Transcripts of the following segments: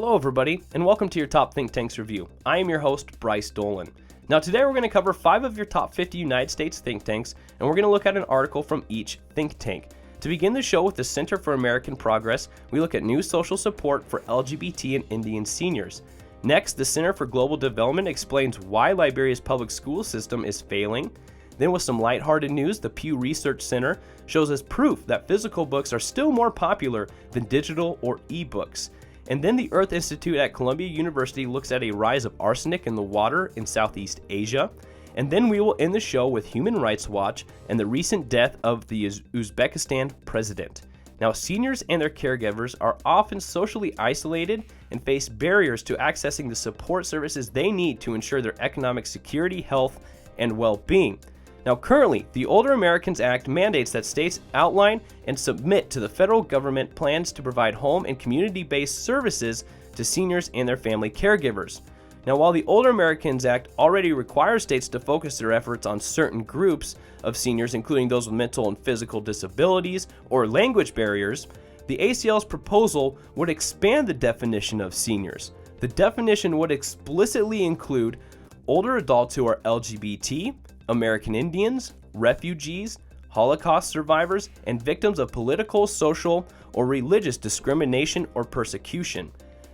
Hello everybody, and welcome to your Top Think Tanks review. I am your host, Bryce Dolan. Now today we're going to cover 5 of your top 50 United States think tanks, and we're going to look at an article from each think tank. To begin the show with the Center for American Progress, we look at new social support for LGBT and Indian seniors. Next, the Center for Global Development explains why Liberia's public school system is failing. Then with some lighthearted news, the Pew Research Center shows us proof that physical books are still more popular than digital or ebooks. And then the Earth Institute at Columbia University looks at a rise of arsenic in the water in Southeast Asia. And then we will end the show with Human Rights Watch and the recent death of the Uzbekistan president. Now, seniors and their caregivers are often socially isolated and face barriers to accessing the support services they need to ensure their economic security, health, and well-being. Now, currently, the Older Americans Act mandates that states outline and submit to the federal government plans to provide home and community-based services to seniors and their family caregivers. Now, while the Older Americans Act already requires states to focus their efforts on certain groups of seniors, including those with mental and physical disabilities or language barriers, the ACL's proposal would expand the definition of seniors. The definition would explicitly include older adults who are LGBT, American Indians, refugees, Holocaust survivors, and victims of political, social, or religious discrimination or persecution.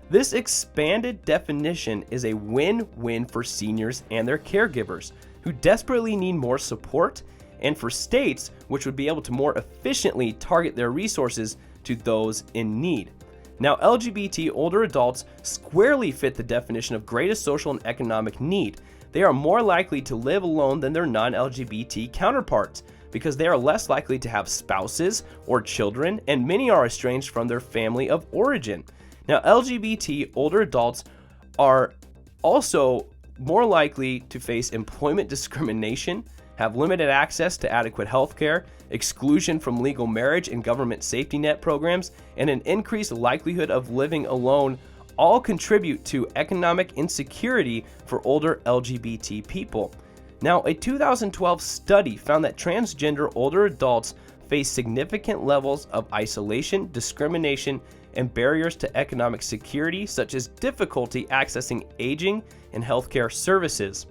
This expanded definition is a win-win for seniors and their caregivers, who desperately need more support, and for states, which would be able to more efficiently target their resources to those in need. Now, LGBT older adults squarely fit the definition of greatest social and economic need. They are more likely to live alone than their non-LGBT counterparts because they are less likely to have spouses or children, and many are estranged from their family of origin. Now, LGBT older adults are also more likely to face employment discrimination, have limited access to adequate health care, exclusion from legal marriage and government safety net programs, and an increased likelihood of living alone all contribute to economic insecurity for older LGBT people. Now, a 2012 study found that transgender older adults face significant levels of isolation, discrimination, and barriers to economic security, such as difficulty accessing aging and healthcare services.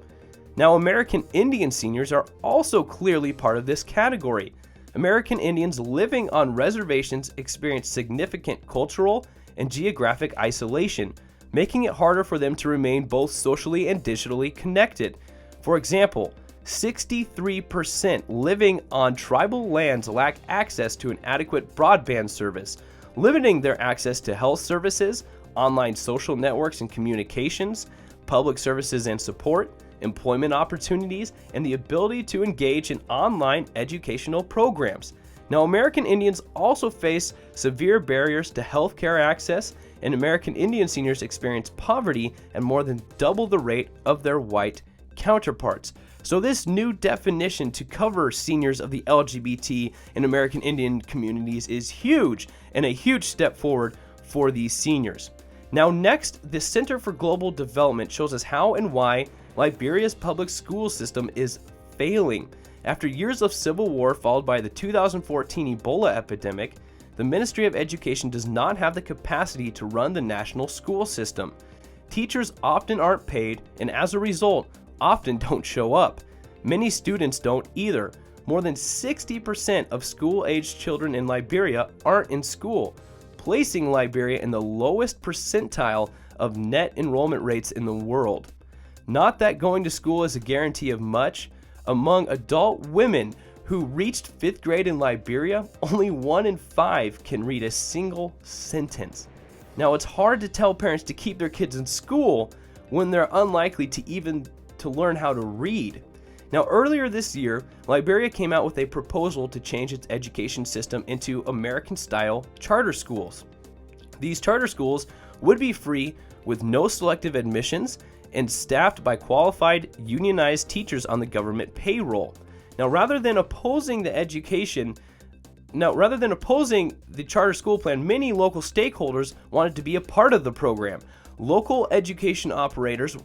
Now, American Indian seniors are also clearly part of this category. American Indians living on reservations experience significant cultural and geographic isolation, making it harder for them to remain both socially and digitally connected. For example, 63% living on tribal lands lack access to an adequate broadband service, limiting their access to health services, online social networks and communications, public services and support, employment opportunities, and the ability to engage in online educational programs. Now, American Indians also face severe barriers to healthcare access, and American Indian seniors experience poverty at more than double the rate of their white counterparts. So this new definition to cover seniors of the LGBT and American Indian communities is huge, and a huge step forward for these seniors. Now next, the Center for Global Development shows us how and why Liberia's public school system is failing. After years of civil war followed by the 2014 Ebola epidemic, the Ministry of Education does not have the capacity to run the national school system. Teachers often aren't paid, and as a result, often don't show up. Many students don't either. More than 60% of school-aged children in Liberia aren't in school, placing Liberia in the lowest percentile of net enrollment rates in the world. Not that going to school is a guarantee of much. Among adult women who reached 5th grade in Liberia, only 1 in 5 can read a single sentence. Now, it's hard to tell parents to keep their kids in school when they're unlikely to learn how to read. Now, earlier this year, Liberia came out with a proposal to change its education system into American-style charter schools. These charter schools would be free with no selective admissions and staffed by qualified unionized teachers on the government payroll. Now, rather than opposing the charter school plan, many local stakeholders wanted to be a part of the program. Local education operators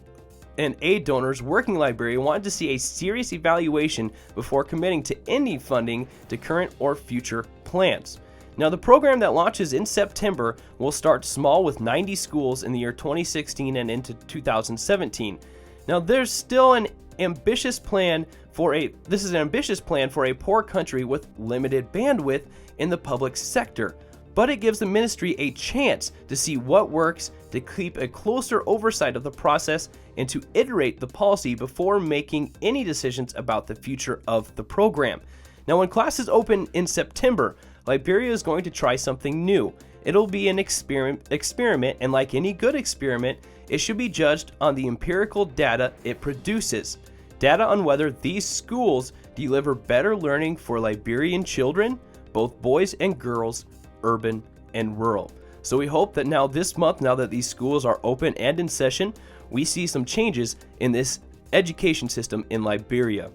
and aid donors working in Liberia wanted to see a serious evaluation before committing to any funding to current or future plans. Now, the program that launches in September will start small with 90 schools in the year 2016 and into 2017. Now, there's still an ambitious plan for a poor country with limited bandwidth in the public sector, but it gives the ministry a chance to see what works, to keep a closer oversight of the process, and to iterate the policy before making any decisions about the future of the program. Now, when classes open in September, Liberia is going to try something new. It'll be an experiment, and like any good experiment, it should be judged on the empirical data it produces. Data on whether these schools deliver better learning for Liberian children, both boys and girls, urban and rural. So we hope that now this month, now that these schools are open and in session, we see some changes in this education system in Liberia.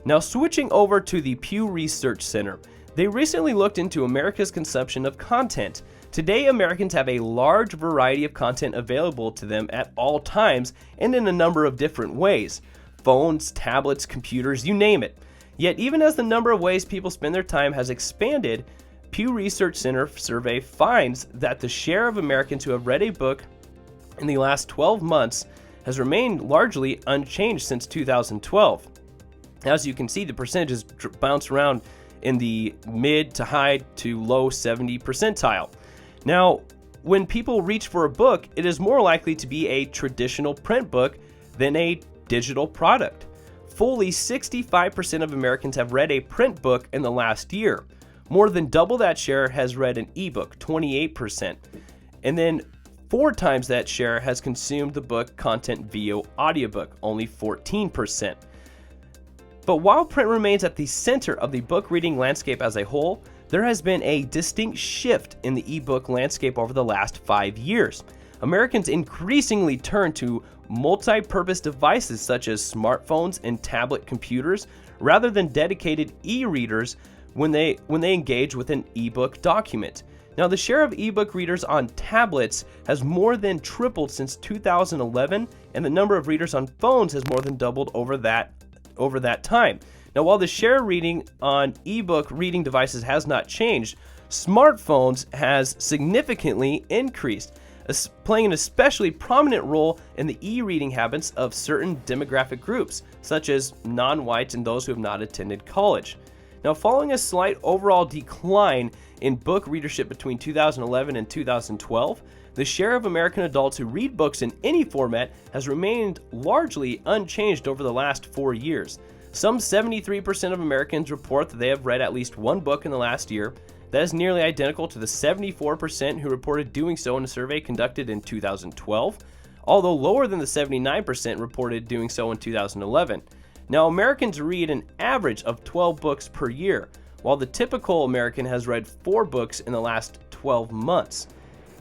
Now, switching over to the Pew Research Center, they recently looked into America's consumption of content. Today, Americans have a large variety of content available to them at all times and in a number of different ways. Phones, tablets, computers, you name it. Yet, even as the number of ways people spend their time has expanded, Pew Research Center survey finds that the share of Americans who have read a book in the last 12 months has remained largely unchanged since 2012. As you can see, the percentages bounce around in the mid to high to low 70 percentile. Now, when people reach for a book, it is more likely to be a traditional print book than a digital product. Fully 65% of Americans have read a print book in the last year. More than double that share has read an ebook, 28%. And then 4 times that share has consumed the book content via audiobook, only 14%. But while print remains at the center of the book reading landscape as a whole, there has been a distinct shift in the ebook landscape over the last 5 years. Americans increasingly turn to multi-purpose devices such as smartphones and tablet computers rather than dedicated e-readers when they engage with an ebook document. Now, the share of ebook readers on tablets has more than tripled since 2011, and the number of readers on phones has more than doubled over that time. Now, while the share reading on ebook reading devices has not changed, smartphones has significantly increased, playing an especially prominent role in the e-reading habits of certain demographic groups, such as non-whites and those who have not attended college. Now, following a slight overall decline in book readership between 2011 and 2012, the share of American adults who read books in any format has remained largely unchanged over the last 4 years. Some 73% of Americans report that they have read at least one book in the last year. That is nearly identical to the 74% who reported doing so in a survey conducted in 2012, although lower than the 79% reported doing so in 2011. Now, Americans read an average of 12 books per year, while the typical American has read 4 books in the last 12 months.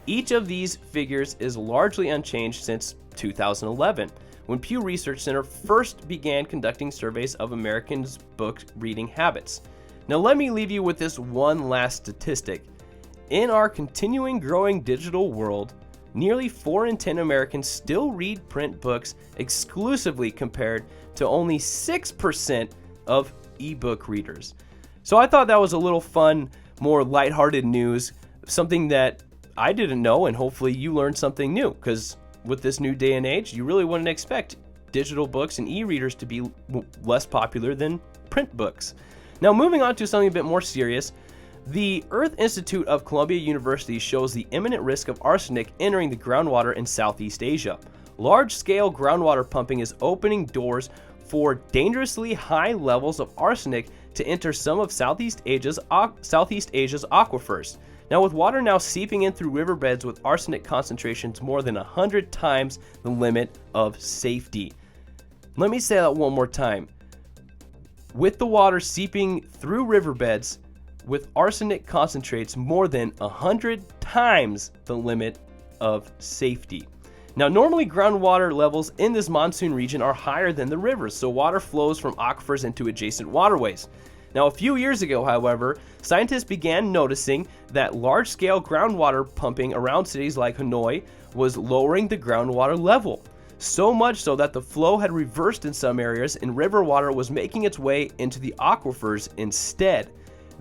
Each of these figures is largely unchanged since 2011, when Pew Research Center first began conducting surveys of Americans' book reading habits. Now, let me leave you with this one last statistic. In our continuing growing digital world, nearly 4 in 10 Americans still read print books exclusively, compared to only 6% of ebook readers. So I thought that was a little fun, more lighthearted news, something that I didn't know, and hopefully you learned something new, because with this new day and age, you really wouldn't expect digital books and e-readers to be less popular than print books. Now, moving on to something a bit more serious, the Earth Institute of Columbia University shows the imminent risk of arsenic entering the groundwater in Southeast Asia. Large-scale groundwater pumping is opening doors for dangerously high levels of arsenic to enter some of Southeast Asia's aquifers. Now, with water now seeping in through riverbeds with arsenic concentrations more than 100 times the limit of safety. Let me say that one more time. With the water seeping through riverbeds with arsenic concentrates more than 100 times the limit of safety. Now, normally groundwater levels in this monsoon region are higher than the rivers, so water flows from aquifers into adjacent waterways. Now, a few years ago, however, scientists began noticing that large-scale groundwater pumping around cities like Hanoi was lowering the groundwater level. So much so that the flow had reversed in some areas and river water was making its way into the aquifers instead.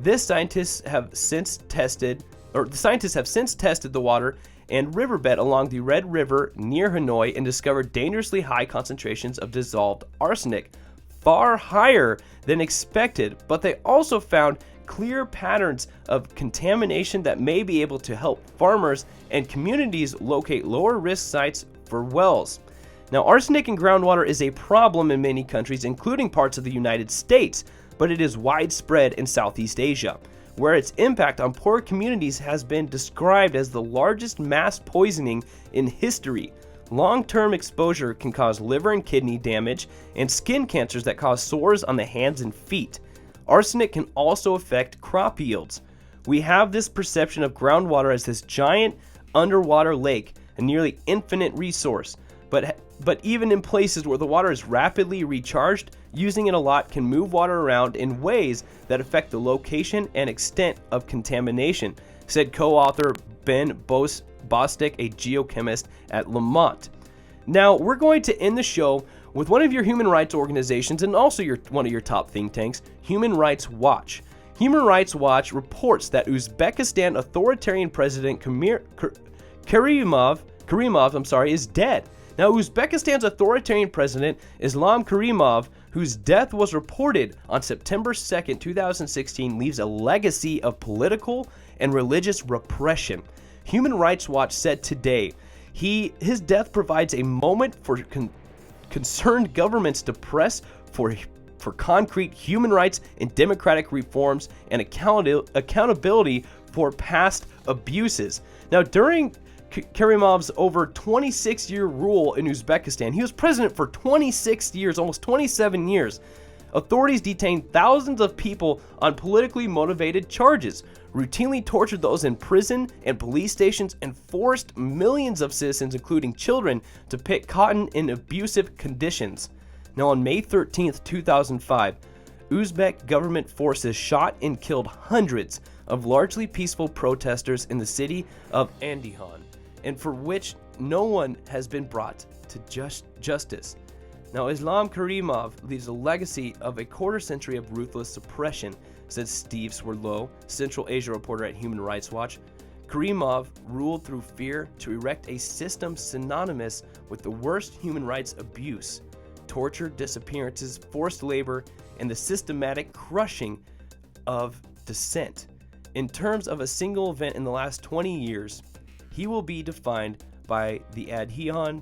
The scientists have since tested the water and riverbed along the Red River near Hanoi and discovered dangerously high concentrations of dissolved arsenic, far higher than expected, but they also found clear patterns of contamination that may be able to help farmers and communities locate lower risk sites for wells. Now, arsenic in groundwater is a problem in many countries, including parts of the United States, but it is widespread in Southeast Asia, where its impact on poor communities has been described as the largest mass poisoning in history. Long-term exposure can cause liver and kidney damage and skin cancers that cause sores on the hands and feet. Arsenic can also affect crop yields. We have this perception of groundwater as this giant underwater lake, a nearly infinite resource, but even in places where the water is rapidly recharged, using it a lot can move water around in ways that affect the location and extent of contamination, said co-author Ben Bostic, a geochemist at Lamont. Now, we're going to end the show with one of your human rights organizations and also one of your top think tanks, Human Rights Watch. Human Rights Watch reports that Uzbekistan authoritarian president Karimov is dead. Now, Uzbekistan's authoritarian president, Islam Karimov, whose death was reported on September 2, 2016, leaves a legacy of political and religious repression. Human Rights Watch said today, his death provides a moment for concerned governments to press for concrete human rights and democratic reforms and accountability for past abuses. Now, during Karimov's over 26-year rule in Uzbekistan, he was president for 26 years, almost 27 years. Authorities detained thousands of people on politically motivated charges, routinely tortured those in prison and police stations, and forced millions of citizens, including children, to pick cotton in abusive conditions. Now, on May 13, 2005, Uzbek government forces shot and killed hundreds of largely peaceful protesters in the city of Andijan, and for which no one has been brought to justice. Now, Islam Karimov leaves a legacy of a quarter century of ruthless suppression, said Steve Swerdlow, Central Asia reporter at Human Rights Watch. Karimov ruled through fear to erect a system synonymous with the worst human rights abuse: torture, disappearances, forced labor, and the systematic crushing of dissent. In terms of a single event in the last 20 years, he will be defined by the Adihan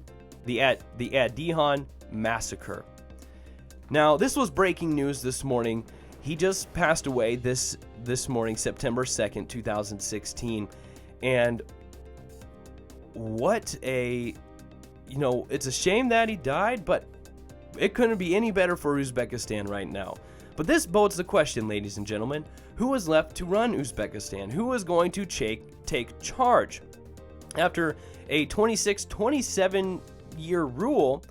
massacre. Now, this was breaking news this morning. He just passed away this morning, September 2nd, 2016. And it's a shame that he died, but it couldn't be any better for Uzbekistan right now. But this bodes the question, ladies and gentlemen, who is left to run Uzbekistan? Who is going to take charge? After a 27-year rule,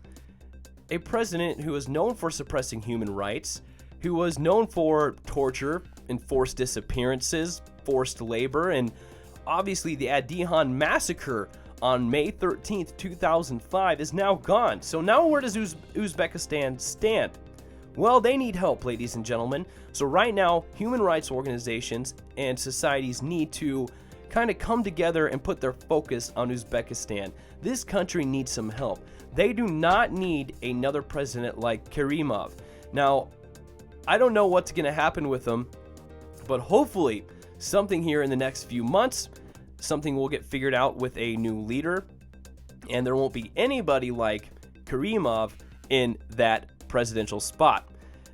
a president who is known for suppressing human rights, who was known for torture, enforced disappearances, forced labor, and obviously the Adihan massacre on May 13th, 2005 is now gone. So now where does Uzbekistan stand? Well, they need help, ladies and gentlemen. So right now, human rights organizations and societies need to kind of come together and put their focus on Uzbekistan. This country needs some help. They do not need another president like Karimov. Now, I don't know what's going to happen with him, but hopefully something here in the next few months, something will get figured out with a new leader, and there won't be anybody like Karimov in that presidential spot.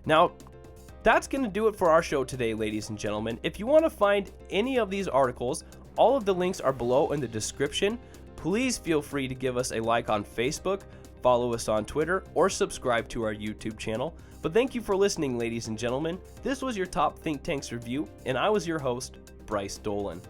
Now, that's going to do it for our show today, ladies and gentlemen. If you want to find any of these articles, all of the links are below in the description. Please feel free to give us a like on Facebook, follow us on Twitter, or subscribe to our YouTube channel. But thank you for listening, ladies and gentlemen. This was your Top Think Tanks review, and I was your host, Bryce Dolan.